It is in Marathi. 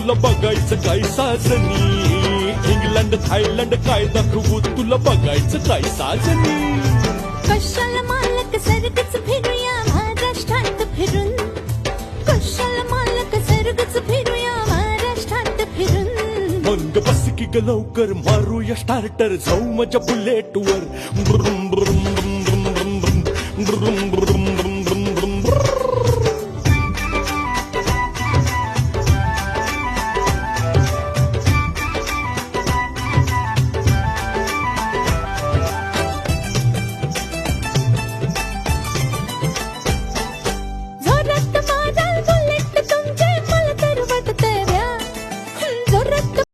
तुला बघायचं काय साजनी, इंग्लंड थायलंड काय दाखवू तुला बघायचं काय साजनी. कशाला मालक सरगच फिरूया महाराष्ट्रात फिरून, कशाला मालक सरगच फिरूया महाराष्ट्रात फिरून. मग बस की ग लवकर मारूया स्टार्टर, जाऊ माझ्या बुलेटवर. ब्रुम ब्रुम ब्रुम ब्रुम ब्रुम ब्रुम ब्रुम.